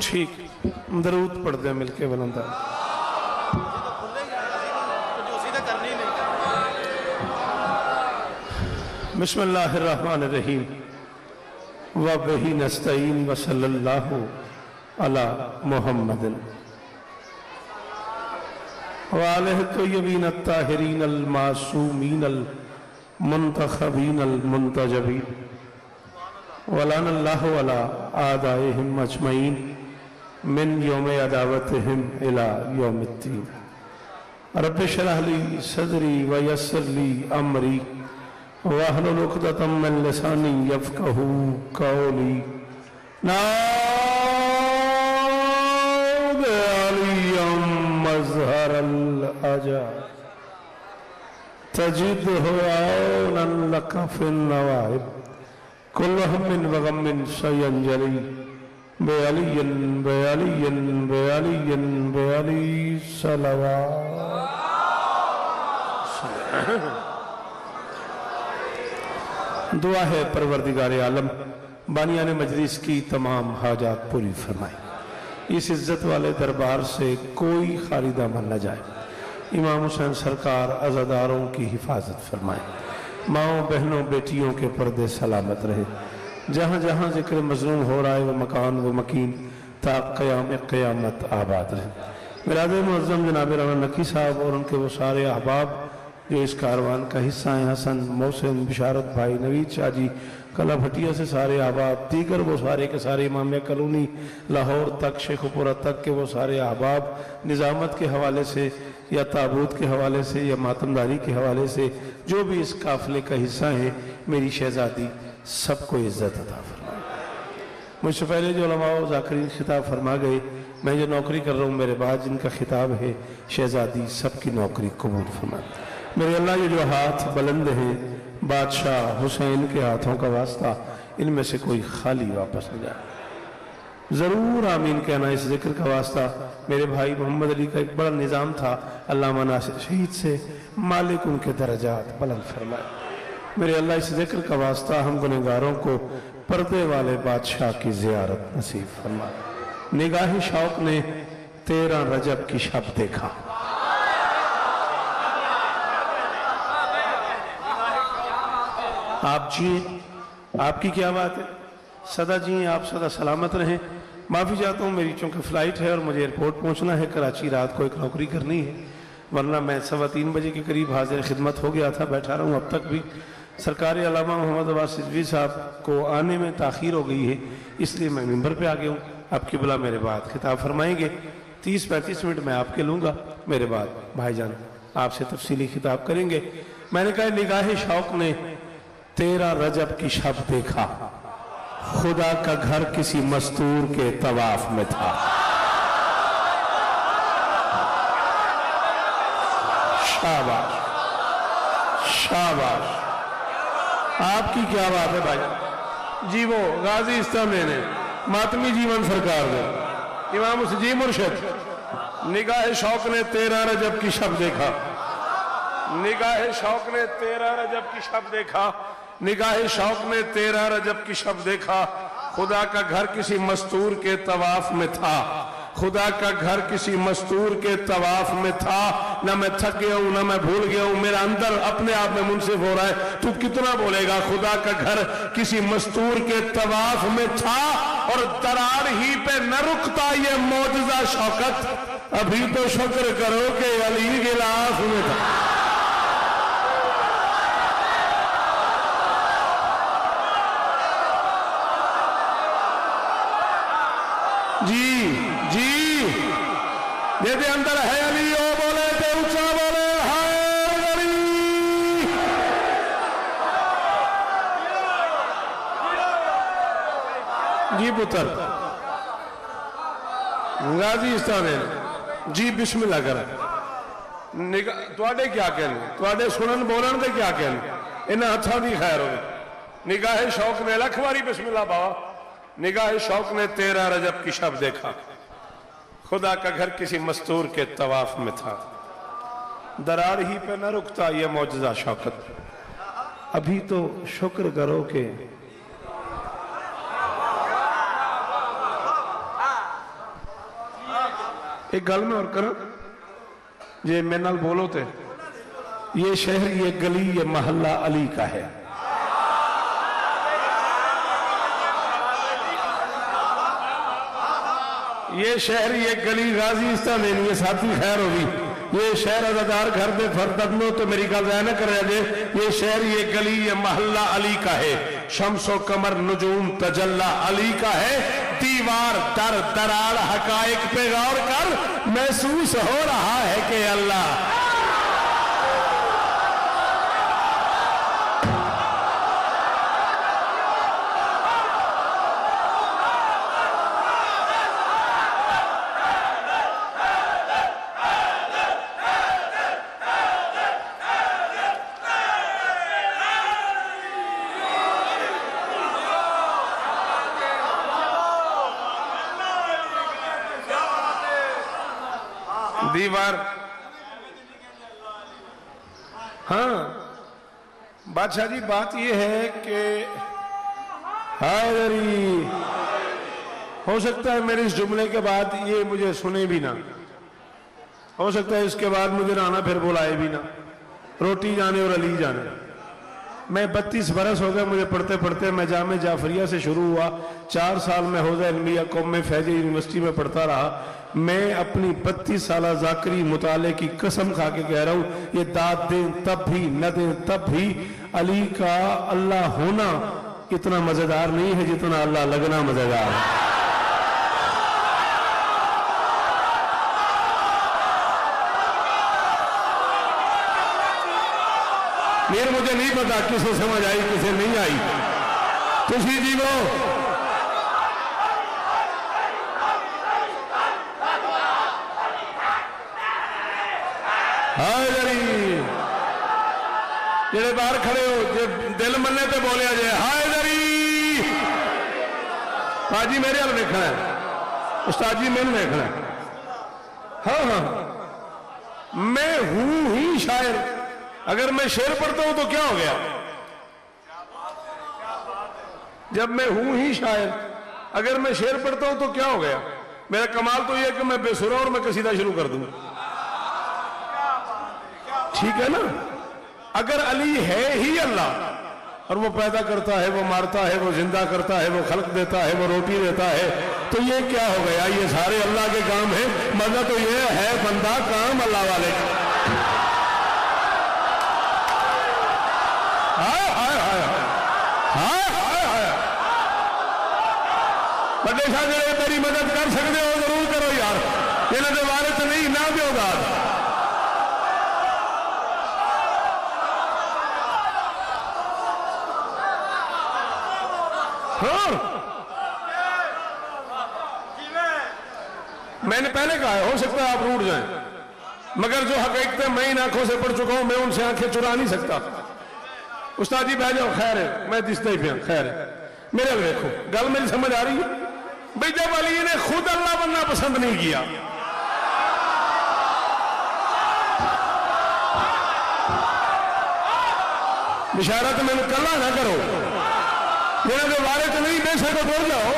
ٹھیک درود پڑھتے ہیں مل کے بلندہ بسم اللہ الرحمن الرحیم وَبِهِ نَسْتَعِينُ وَصَلَّى اللَّهُ عَلَى مُحَمَّدٍ وَعَلَيْهِ الطَّيِّبِينَ الطَّاهِرِينَ الْمَعْصُومِينَ الْمُنْتَخَبِينَ الْمُنْتَجَبِينَ وَلَعَنَ اللَّهُ عَلَى أَعْدَائِهِمْ أَجْمَعِينَ من يوم عداوتهم إلى يوم الدين رب اشرح لي صدري ويسر لي أمري واحلل عقدة من لساني يفقهوا قولي نعوذ عليا مظهر الأجر تجده عونا لك في النوائب كل هم وغم سينجلي بعلي بعلي بعلي بعلي صلوات دعا ہے پروردگار عالم بانیان مجلس کی تمام حاجات پوری فرمائے اس عزت والے دربار سے کوئی خالی دامن نہ جائے امام حسین سرکار عزاداروں کی حفاظت فرمائے ماؤں بہنوں بیٹیوں کے پردے سلامت رہے جہاں جہاں ذکر مظلوم ہو رہا ہے وہ مکان و مکین تا قیام قیامت آباد رہے براد معظم جناب رانا نقی صاحب اور ان کے وہ سارے احباب جو اس کاروان کا حصہ ہیں حسن محسن بشارت بھائی نوید شاہ جی کلا بھٹیا سے سارے احباب دیگر وہ سارے کے سارے امامیہ کلونی لاہور تک شیخوپورہ تک کے وہ سارے احباب نظامت کے حوالے سے یا تابوت کے حوالے سے یا ماتمداری کے حوالے سے جو بھی اس قافلے کا حصہ ہیں میری شہزادی سب کو عزت عطا فرمائے مجھ سے پہلے جو علماء و ذاکرین خطاب فرما گئے میں جو نوکری کر رہا ہوں میرے بعد جن کا خطاب ہے شہزادی سب کی نوکری قبول فرمائے میرے اللہ یہ جو ہاتھ بلند ہیں بادشاہ حسین کے ہاتھوں کا واسطہ ان میں سے کوئی خالی واپس نہ جائے ضرور آمین کہنا اس ذکر کا واسطہ میرے بھائی محمد علی کا ایک بڑا نظام تھا علامہ ناصر شہید سے مالک ان کے درجات بلند فرمائے میرے اللہ اس ذکر کا واسطہ ہم گنہگاروں کو پردے والے بادشاہ کی زیارت نصیب فرمائے نگاہ شوق نے 13 رجب کی شب دیکھا آپ جی آپ کی کیا بات ہے صدا جی آپ صدا سلامت رہیں معافی چاہتا ہوں میری چونکہ فلائٹ ہے اور مجھے ایئرپورٹ پہنچنا ہے کراچی رات کو ایک نوکری کرنی ہے ورنہ میں 3:15 بجے کے قریب حاضر خدمت ہو گیا تھا بیٹھا رہا ہوں اب تک بھی سرکار علامہ محمد عباس سجوی صاحب کو آنے میں تاخیر ہو گئی ہے اس لیے میں ممبر پہ آ گیا ہوں آپ کی بلا میرے بعد خطاب فرمائیں گے 30-35 منٹ میں آپ کے لوں گا میرے بعد بھائی جان آپ سے تفصیلی خطاب کریں گے میں نے کہا نگاہ شوق نے 13 رجب کی شب دیکھا خدا کا گھر کسی مستور کے طواف میں تھا شاباش شاباش آپ کی کیا بات ہے بھائی جی وہ غازی استعمال نے ماتمی جیون سرکار نے امام جی مرشد نگاہ شوق نے 13 رجب کی شب دیکھا نگاہ شوق نے 13 رجب کی شب دیکھا نگاہ شوق نے 13 رجب کی شب دیکھا خدا کا گھر کسی مستور کے طواف میں تھا خدا کا گھر کسی مستور کے طواف میں تھا نہ میں تھک گیا ہوں نہ میں بھول گیا ہوں میرا اندر اپنے آپ میں منصف ہو رہا ہے تو کتنا بولے گا خدا کا گھر کسی مستور کے طواف میں تھا اور درار ہی پہ نہ رکتا یہ معجزہ شوکت ابھی تو شکر کرو کہ علی غلاف میں تھا جی جی جیسے اندر ہے علی او بولے تو اچھا بولے ہائے علی جی پتر غازی استانے جی بسم اللہ کریں توڑے کیا کہنے توڑے سنن بولن دے کیا کہنے انہاں ہتھاں دی خیر ہوئے نگاہ شوق نے لکھ باری بسم اللہ باوا نگاہ شوق نے 13 رجب کی شب دیکھا خدا کا گھر کسی مستور کے طواف میں تھا درار ہی پہ نہ رکتا یہ معجزہ شوکت ابھی تو شکر کرو کہ ایک گل میں اور کروں یہ میرے نال بولو تے یہ شہر یہ گلی یہ محلہ علی کا ہے. یہ شہر یہ گلی غازی اس طرح نہیں، یہ ساتھی خیر ہوگی. یہ شہر ازادار گھر دے فردنو تو میری گل ضائع نہ کر رہے جے. یہ شہر یہ گلی یہ محلہ علی کا ہے. شمس و قمر نجوم تجلی علی کا ہے. دیوار در درار حقائق پہ غور کر محسوس ہو رہا ہے کہ اللہ دیوار. ہاں بادشاہ جی بات یہ ہے کہ حیدری ہو سکتا ہے میرے اس جملے کے بعد یہ مجھے سنے بھی نہ، ہو سکتا ہے اس کے بعد مجھے رانا پھر بلائے بھی نہ. روٹی جانے اور علی جانے. میں 32 برس ہو گئے مجھے پڑھتے پڑھتے. میں جامع جعفریہ سے شروع ہوا، 4 سال میں حوزہ علمیہ قوم میں فیض یونیورسٹی میں پڑھتا رہا. میں اپنی 32 سالہ ذاکری مطالعے کی قسم کھا کے کہہ رہا ہوں یہ داد دیں تب بھی نہ دیں تب بھی علی کا اللہ ہونا اتنا مزیدار نہیں ہے جتنا اللہ لگنا مزیدار ہے. میرے مجھے نہیں پتا کسے سمجھ آئی کسے نہیں آئی. تسی جیو حیدری جڑے باہر کھڑے ہو جے دل مننے تے بولیا جائے حیدری. حاجی میرے حال دیکھنا ہے، استاد جی میں دیکھنا ہے. ہاں ہاں میں ہوں ہی شاعر. اگر میں شعر پڑھتا ہوں تو کیا ہو گیا؟ جب میں ہوں ہی شاعر اگر میں شعر پڑھتا ہوں تو کیا ہو گیا؟ میرا کمال تو یہ کہ میں بے سرا اور میں قصیدہ شروع کر دوں. ٹھیک ہے نا؟ اگر علی ہے ہی اللہ اور وہ پیدا کرتا ہے، وہ مارتا ہے، وہ زندہ کرتا ہے، وہ خلق دیتا ہے، وہ روٹی دیتا ہے، تو یہ کیا ہو گیا؟ یہ سارے اللہ کے کام ہیں. مزہ تو یہ ہے بندہ کام اللہ والے کا. بڑے شاہ جڑے میری مدد کر سکتے ہو ضرور کرو یار. انہوں نے وارث نہیں نہ دیو داد. ہاں میں نے پہلے کہا ہے ہو سکتا ہے آپ روٹ جائیں مگر جو حقیقتیں میں ان آنکھوں سے پڑھ چکا ہوں میں ان سے آنکھیں چرا نہیں سکتا. استاد جی بیٹھ جاؤ خیر ہے میں دستا ہی پیا خیر ہے. میرے دیکھو گل میری سمجھ آ رہی ہے بھئی جب علی نے خود اللہ بننا پسند نہیں کیا بشارت میں کلا نہ کرو جنہوں نے وارث نہیں بے سے کو بول جاؤ.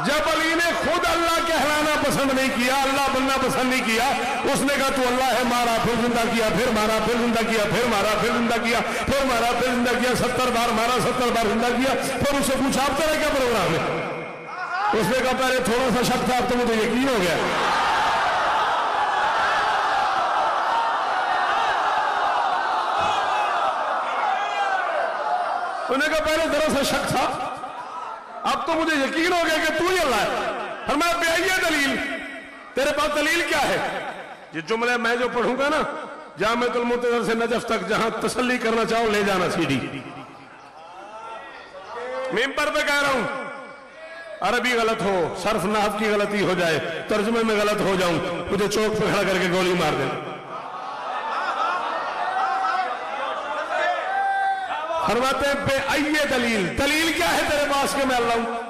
جب علی نے خود اللہ کہلانا پسند نہیں کیا اللہ بننا پسند نہیں کیا اس نے کہا تو اللہ ہے مارا پھر زندہ کیا پھر مارا پھر زندہ کیا پھر مارا پھر زندہ کیا پھر مارا پھر زندہ کیا 70 بار مارا 70 بار زندہ کیا. پھر اس سے پوچھا آپ طرح کیا پروگرام ہے؟ اس نے کہا پہلے تھوڑا سا شک تھا اب تو مجھے یقین ہو گیا. انہوں نے کہا پہلے ذرا سا شک تھا اب تو مجھے یقین ہو گیا کہ تو ہی اللہ ہے. فرمایا بے آئیے دلیل تیرے پاس دلیل کیا ہے؟ یہ جملے میں جو پڑھوں گا نا جامع المنتظر سے نجف تک جہاں تسلی کرنا چاہو لے جانا سی ڈی. ممبر پہ کہہ رہا ہوں عربی غلط ہو صرف نحو کی غلطی ہو جائے ترجمے میں غلط ہو جاؤں مجھے چوک پہ کھڑا کر کے گولی مار دینا. فرماتے ہیں بے آئیے دلیل دلیل کیا ہے تیرے پاس کہ میں اللہ ہوں؟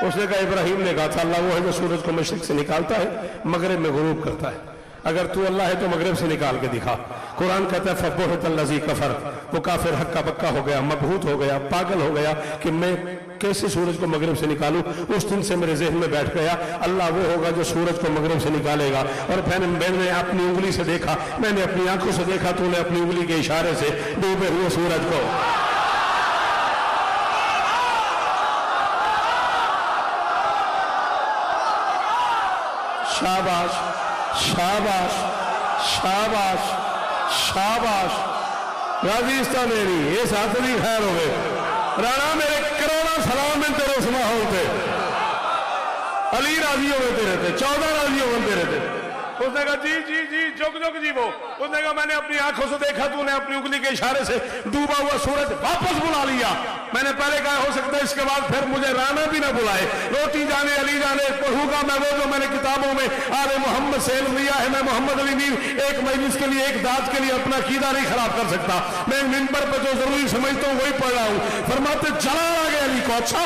اس نے کہا ابراہیم نے کہا تھا اللہ وہ ہے جو سورج کو مشرق سے نکالتا ہے مغرب میں غروب کرتا ہے. اگر تو اللہ ہے تو مغرب سے نکال کے دکھا۔ قرآن کہتا ہے فَبُہِتَ الَّذِي کفر، وہ کافر ہکا بکا ہو گیا، مبہوت ہو گیا، پاگل ہو گیا کہ میں کیسے سورج کو مغرب سے نکالوں۔ اس دن سے میرے ذہن میں بیٹھ گیا اللہ وہ ہوگا جو سورج کو مغرب سے نکالے گا، اور پھر میں نے اپنی انگلی سے دیکھا، میں نے اپنی آنکھوں سے دیکھا، تو نے اپنی انگلی کے اشارے سے ڈوبے ہوئے سورج کو۔ شاباش شاباش شاباش شاباش غازی میری یہ ساتھ بھی خیر ہوئے رانا میرے کروڑا سلام میں تیرے اس ماحول پہ علی راضی ہوئے تیرے تھے 14 راضی ہوئے تیرے تھے۔ اس نے کہا جی جی جی جگ جگ جی وہ اس نے کہا میں نے اپنی آنکھوں سے دیکھا تو نے اپنی انگلی کے اشارے سے ڈوبا ہوا سورج واپس بلا لیا۔ میں نے پہلے کہا ہو سکتا ہے اس کے بعد پھر مجھے رانا بھی نہ بلائے، روٹی جانے علی جانے پڑھوں گا میں وہ جو میں نے کتابوں میں آل محمد سے علم لیا ہے۔ میں محمد علی میر ایک مجلس کے لیے ایک داد کے لیے اپنا عقیدہ نہیں خراب کر سکتا، میں منبر پہ جو ضروری سمجھتا ہوں وہی پڑھ رہا ہوں۔ فرماتے جلال آ گیا علی کو، اچھا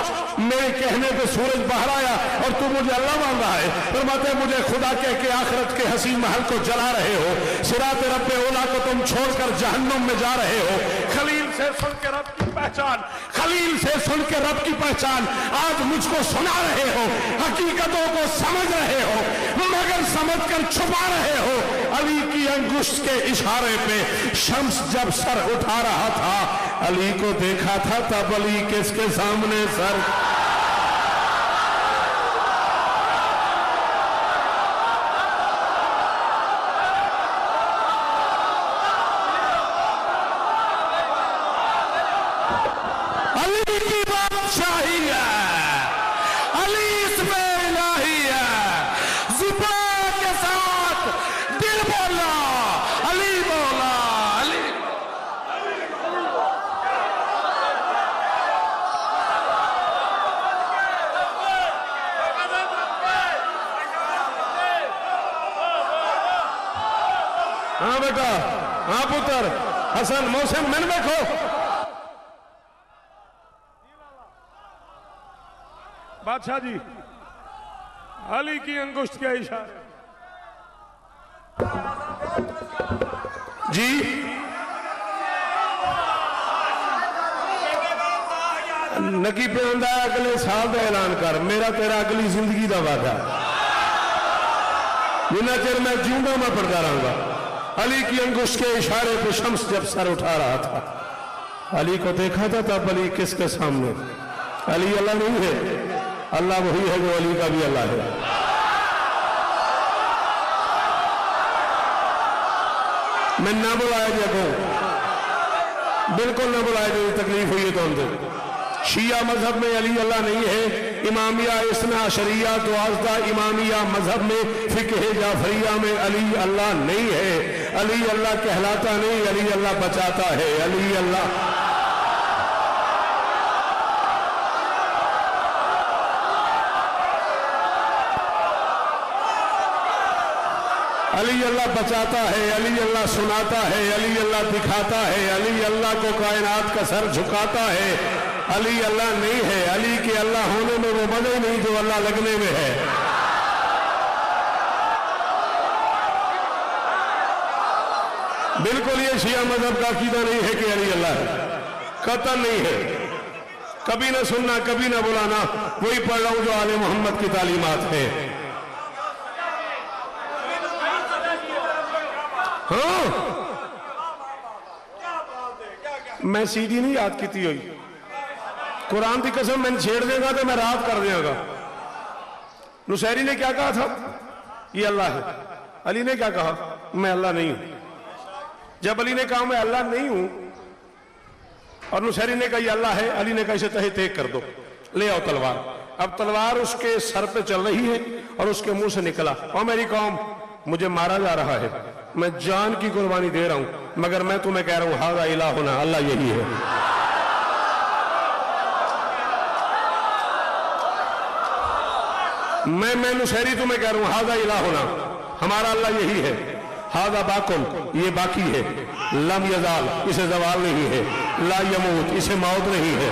میرے کہنے پہ سورج باہر آیا اور تو مجھے اللہ مان رہا ہے۔ فرماتے مجھے خدا کہہ کے آخرت کے حسین محل کو جلا رہے ہو، صراط رب اولا کو تم چھوڑ کر جہنم میں جا رہے ہو۔ خلیل سے سن کے رب کی پہچان، خلیل سے سن کے رب کی پہچان آج مجھ کو سنا رہے ہو، حقیقتوں کو سمجھ رہے ہو مگر سمجھ کر چھپا رہے ہو۔ علی کی انگشت کے اشارے پہ شمس جب سر اٹھا رہا تھا علی کو دیکھا تھا، تب علی کس کے سامنے سر ہاں بیٹا ہاں پتر حسن محسن من دیکھو بادشاہ جی علی کی انگشت کے اشارے جی نکی پہ آندہ اگلے سال دا اعلان کر میرا تیرا اگلی زندگی دا وعدہ جنہ چر میں جیوں گا میں پڑھتا رہوں گا۔ علی کی انگشت کے اشارے پہ شمس جب سر اٹھا رہا تھا علی کو دیکھا تھا تب علی کس کے سامنے؟ علی اللہ نہیں ہے، اللہ وہی ہے جو علی کا بھی اللہ ہے۔ میں نہ بلایا جا کو بالکل نہ بلایا جا تکلیف ہوئی ہے تو ہم دے شیعہ مذہب میں علی اللہ نہیں ہے، امامیہ اثنا عشریہ دوازدہ امامیہ مذہب میں فقہ جعفریہ میں علی اللہ نہیں ہے۔ علی اللہ کہلاتا نہیں، علی اللہ بچاتا ہے۔ علی اللہ علی اللہ بچاتا ہے، علی اللہ سناتا ہے، علی اللہ دکھاتا ہے، علی اللہ کو کائنات کا سر جھکاتا ہے۔ علی اللہ نہیں ہے، علی کے اللہ ہونے میں وہ مزہ نہیں جو اللہ لگنے میں ہے۔ بالکل یہ شیعہ مذہب کا عقیدہ نہیں ہے کہ علی اللہ ہے، قطعا نہیں ہے۔ کبھی نہ سننا کبھی نہ بلانا، وہی پڑھ رہا ہوں جو آل محمد کی تعلیمات ہے۔ ہاں میں سیدھی نہیں یاد کیتی ہوئی، قرآن کی قسم میں چھیڑ دے گا تو میں رات کر دیا گا۔ نصیری نے کیا کہا تھا؟ یہ اللہ ہے۔ علی نے کیا کہا؟ میں اللہ نہیں ہوں۔ جب علی نے کہا میں اللہ نہیں ہوں اور نصیری نے کہا یہ اللہ ہے، علی نے کہا اسے تہے تیک کر دو، لے آؤ تلوار۔ اب تلوار اس کے سر پہ چل رہی ہے اور اس کے منہ سے نکلا، اور میری قوم مجھے مارا جا رہا ہے، میں جان کی قربانی دے رہا ہوں، مگر میں تمہیں کہہ رہا ہوں ھذا الہنا، اللہ یہی ہے۔ میں نصیری تمہیں کہہ رہا ہوں ھذا الہنا، ہمارا اللہ یہی ہے۔ ھذا باقن، یہ باقی ہے، لم یزال، اسے زوال نہیں ہے، لا یموت، اسے موت نہیں ہے۔